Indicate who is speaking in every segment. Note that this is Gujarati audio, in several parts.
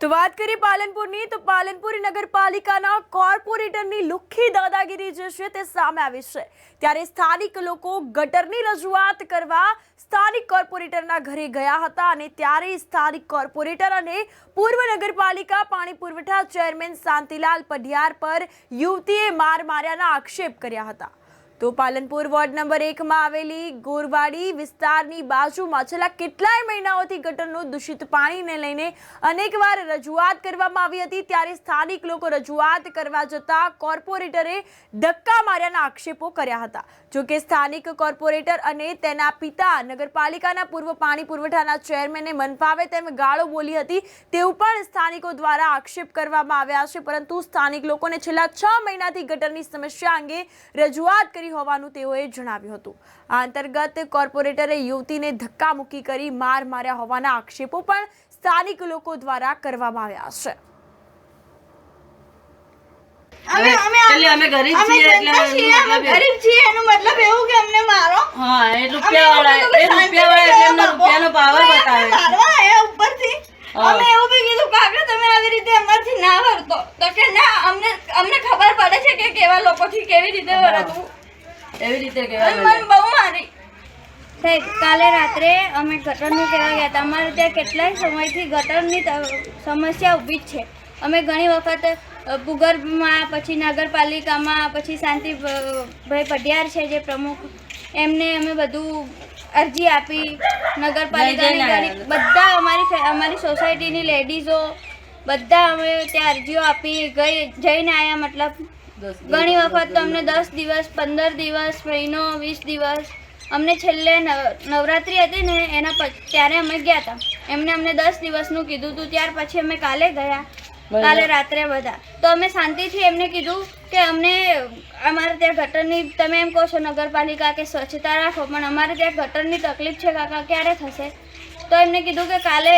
Speaker 1: તો વાત કરીએ પાલનપુરની, તો પાલનપુર નગરપાલિકાના કોર્પોરેટરની લુખ્ખી દાદાગીરી જે છે તે સામે આવી છે। ત્યારે સ્થાનિક લોકો ગટરની રજૂઆત કરવા સ્થાનિક કોર્પોરેટરના ઘરે ગયા હતા અને ત્યારે સ્થાનિક કોર્પોરેટર અને પૂર્વ નગરપાલિકા પાણી પુરવઠા ચેરમેન શાંતિલાલ પઢિયાર પર યુવતીએ માર માર્યાના આક્ષેપ કર્યા હતા। તો પાલનપુર વોર્ડ નંબર 1 માં આવેલી ગોરવાડી વિસ્તારની બાજુમાં છેલ્લા કેટલાય મહિનાઓથી ગટરનું દૂષિત પાણીને લઈને અનેકવાર રજૂઆત કરવામાં આવી હતી। ત્યારે સ્થાનિક લોકો રજૂઆત કરવા જતા કોર્પોરેટરે ધક્કા માર્યાના આક્ષેપો કર્યા હતા। જો કે સ્થાનિક કોર્પોરેટર અને તેના પિતા નગરપાલિકાના પૂર્વ પાણી પુરવઠાના ચેરમેને મન ફાવે તેમ ગાળો બોલી હતી તેવું પણ સ્થાનિકો દ્વારા આક્ષેપ કરવામાં આવ્યા છે। પરંતુ સ્થાનિક લોકોને છેલ્લા 6 મહિનાથી ગટરની સમસ્યા અંગે રજૂઆત કરી હોવાનું તેઓએ જણાવ્યું હતું। આ અંતર્ગત કોર્પોરેટરે યુવતીને ધક્કા મુક્કી કરી માર માર્યા હોવાના આક્ષેપો પણ સ્થાનિક લોકો દ્વારા કરવામાં આવ્યા છે।
Speaker 2: અમે ગરીબ છીએ એનો મતલબ એવું કે અમને મારો। હા, એ રૂપિયાવાળા એટલે એમનો રૂપિયાનો પાવર બતાવે મારવા આયા ઉપરથી। અમે એવું બી કીધું કાકા તમે આવી રીતે અમારથી ના વર્તો, તો કે ના અમને ખબર પડે છે કે કેવા લોકોથી કેવી રીતે વર્તવું, એવી રીતે કહેવાય। મને બહુ મારી
Speaker 3: સાહેબ। કાલે રાત્રે અમે ગટરનું કહેવા ગયા હતા। અમારે ત્યાં કેટલાય સમયથી ગટરની સમસ્યા ઊભી જ છે। અમે ઘણી વખત ભૂગર્ભમાં, પછી નગરપાલિકામાં, પછી શાંતિભાઈ પઢિયાર છે જે પ્રમુખ, એમને અમે બધું અરજી આપી। નગરપાલિકાની બધા અમારી સોસાયટીની લેડીઝો બધા અમે ત્યાં અરજીઓ આપી જઈને આવ્યા। મતલબ ઘણી વખત તો અમને 10 દિવસ, 15 દિવસ, મહિનો, 20 દિવસ, અમને છેલ્લે નવરાત્રિ હતી ને ત્યારે અમે ગયા હતા। એમને અમને 10 દિવસનું કીધું હતું। ત્યાર પછી અમે કાલે ગયા, કાલે રાત્રે બધા। તો અમે શાંતિથી એમને કીધું કે અમને અમારે ત્યાં ગટરની, તમે એમ કહો છો નગરપાલિકા કે સ્વચ્છતા રાખો, પણ અમારે ત્યાં ગટરની તકલીફ છે કાકા, ક્યારે થશે? તો એમને કીધું કે કાલે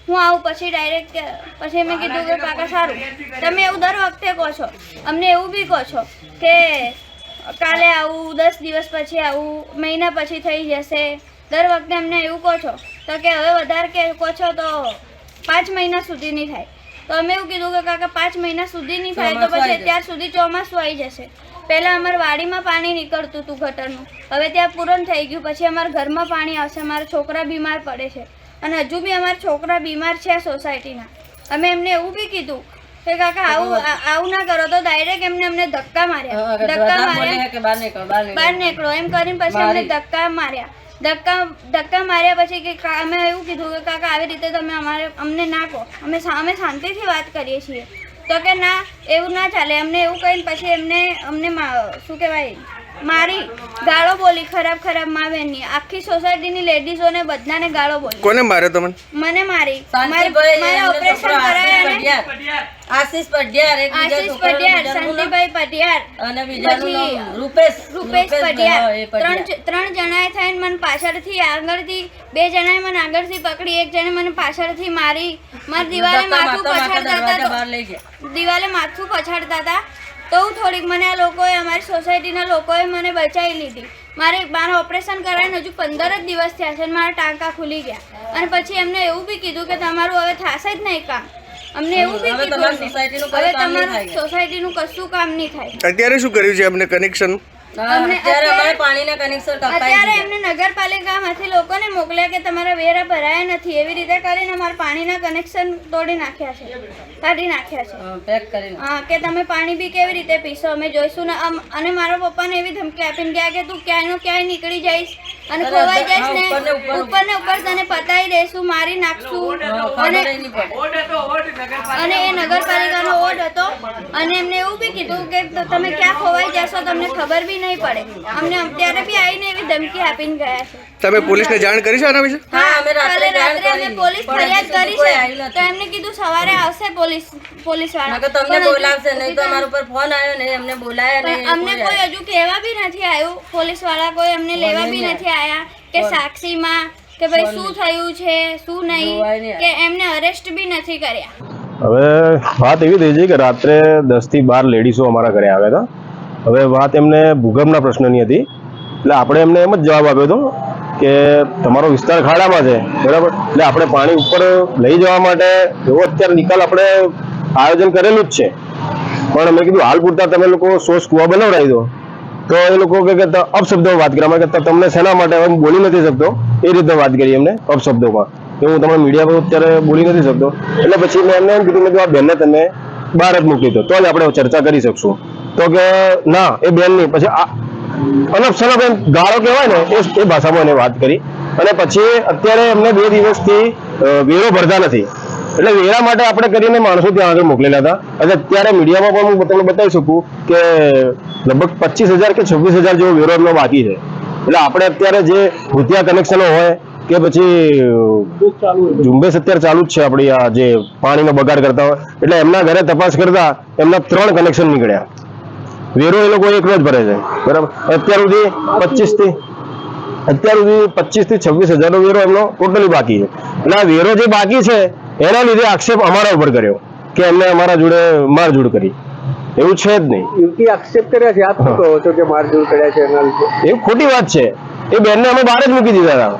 Speaker 3: હું આવું પછી ડાયરેક્ટ। પછી એમને કીધું કે કાકા સારું, તમે એવું દર વખતે કહો છો, અમને એવું બી કહો છો કે કાલે આવું, 10 દિવસ પછી આવું, મહિના પછી થઈ જશે, દર વખતે અમને એવું કહો છો। તો કે હવે વધારે કે કહો છો તો 5 મહિના સુધી નહીં થાય। તો અમે એવું કીધું કે કાકા 5 મહિના સુધી નહીં થાય તો પછી અત્યાર સુધી ચોમાસું આવી જશે। પહેલાં અમારા વાડીમાં પાણી નીકળતું હતું ગટરનું, હવે ત્યાં પૂરણ થઈ ગયું, પછી અમારા ઘરમાં પાણી આવશે। અમારા છોકરા બીમાર પડે છે અને હજુ બી અમારા છોકરા બીમાર છે આ સોસાયટીના। અમે એમને એવું બી કીધું કે કાકા આવું ના કરો, તો ડાયરેક્ટ અમને ધક્કા માર્યા, બહાર નીકળો એમ કરીને પછી અમને ધક્કા માર્યા। ધક્કા માર્યા પછી કે અમે એવું કીધું કે કાકા આવી રીતે તમે અમને ના કહો, અમે શાંતિથી વાત કરીએ છીએ। તો કે ના એવું ના ચાલે, અમને એવું કહીને પછી અમને શું કહેવાય મારી, ગાળો બોલી, ખરાબ મા બહેનની, આખી સોસાયટીની લેડીઝોને બધાને ગાળો બોલી।
Speaker 4: કોને માર્યો તમને?
Speaker 3: મને મારી, મારા ઓપરેશન કરાયા
Speaker 2: આશીષ પઢિયાર,
Speaker 3: શાંતિભાઈ પઢિયાર અને બીજાનું રૂપેશ પઢિયાર, 3 જણાએ થઈને મને પાછળથી આગળથી, 2 જણાએ મને આગળથી પકડી, 1 જણે મને પાછળથી મારી, મારી દિવાલે માથું પછાડતા હતા। તો થોડીક મને આ લોકોએ, અમારી સોસાયટીના લોકોએ મને બચાવી લીધી। મારું ઓપરેશન કરાવીને હજુ 15 જ દિવસ થયા છે અને મારા ટાંકા ખુલી ગયા। અને પછી એમને એવું બી કીધું કે તમારું હવે થશે જ નહીં કામ। અમને એવું બી કીધું હવે તમારું સોસાયટીનું કશું કામ નહીં થાય।
Speaker 4: અત્યારે શું કર્યું છે અમને કનેક્શન?
Speaker 2: અત્યારે પાણીના કનેક્શન
Speaker 3: અત્યારે એમને નગરપાલિકામાંથી લોકોને મોકલ્યા કે તમારા વેરા ભરાયા નથી, એવી રીતે કરીને અમારા પાણીના કનેક્શન તોડી નાખ્યા છે, કાઢી નાખ્યા છે। હા, કે તમે પાણી બી કેવી રીતે પીશો, અમે જોઈશું ને। અને મારા પપ્પાને એવી ધમકી આપીને ગયા કે તું ક્યાંય નીકળી જઈશ અને ખોવાઈ જઈશ ને ઉપર તને પતાવી દઈશું, મારી નાખશું। અને એ નગરપાલિકાનો વોર્ડ હતો અને એમને એવું બી કીધું કે તમે ક્યાં ખોવાઈ જશો તમને ખબર બી નહીં પડે। અમને અત્યારે બી આવીને એવી ધમકી આપીને ગયા છે।
Speaker 4: તમે પોલીસને જાણ કરી છે આના વિશે?
Speaker 3: હા, કાલે રાત્રે અમે પોલીસ ફરિયાદ કરી છે, તો એમને કીધું સવારે આવશે પોલીસ વાળા,
Speaker 2: તમને બોલાવશે નહીં તો અમારા ઉપર ફોન આવ્યો ને એમને બોલાયા નહીં।
Speaker 3: અમને કોઈ હજુ કહેવા બી નથી આવ્યું, પોલીસ વાળા કોઈ અમને લેવા બી નથી આવ્યા કે સાક્ષીમાં કે ભાઈ શું થયું છે શું નહીં, કે એમને અરેસ્ટ બી નથી કર્યા।
Speaker 5: હવે વાત એવી થઈ છે કે રાત્રે 10 થી 12 લેડીઝો અમારા ઘરે આવ્યા હતા। હવે વાત એમને ભૂગર્ભના પ્રશ્નની હતી, એટલે આપણે એમને એમ જ જવાબ આપ્યો હતો કે તમારો વિસ્તાર ખાડામાં છે, બરાબર, એટલે આપણે પાણી ઉપર લઈ જવા માટે એવો અત્યારે નિકાલ આપણે આયોજન કરેલું જ છે, પણ મેં કીધું હાલ પૂરતા તમે લોકો 100 કુવા બનાવડાવી દો. તો એ લોકો કે અપશબ્દો વાત કરવા કે તમને શેના માટે હું બોલી નથી શકતો, એ રીતે વાત કરી એમને અપશબ્દોમાં કે હું તમને મીડિયા પર અત્યારે બોલી નથી શકતો. એટલે પછી મેં એમને એમ કીધું મેં આ બેનને તમે બહાર જ મૂકી દો તો જ આપણે ચર્ચા કરી શકશું. તો કે ના એ બેન નહીં, પછી અનપસનપ એમ ગાળો કહેવાય ને એ ભાષામાં એને વાત કરી. અને પછી અત્યારે એમને 2 દિવસથી વેરો ભરતા નથી, એટલે વેરા માટે આપણે કરીને માણસો ત્યાં આગળ મોકલેલા હતા. અને અત્યારે મીડિયામાં પણ હું તમને બતાવી શકું કે લગભગ 25,000 કે 26,000 જેવો વેરો એમનો બાકી છે. એટલે આપણે અત્યારે જે ભૂતિયા કનેક્શનો હોય કે પછી ઝુંબેશ અત્યારે ચાલુ જ છે આપણી આ જે પાણીનો બગાડ કરતા હોય, એટલે એમના ઘરે તપાસ કરતા એમના 3 કનેક્શન નીકળ્યા. વેરો એ લોકો એકલો જ ભરે છે, બરાબર. અત્યાર સુધી 25 થી 26,000 નો વેરો એમનો ટોટલી બાકી છે. એટલે આ વેરો જે બાકી છે એના લીધે આક્ષેપ અમારા ઉપર કર્યો કે એમને અમારા જોડે મારઝૂડ કરી. એવું છે જ નહીં.
Speaker 4: યુવતી આક્ષેપ કર્યા છે, આપ શું કહો છો કે મારઝૂડ કર્યા છે એના લીધે?
Speaker 5: એ ખોટી વાત છે. એ બેનને અમે બહાર જ મૂકી દીધા હતા.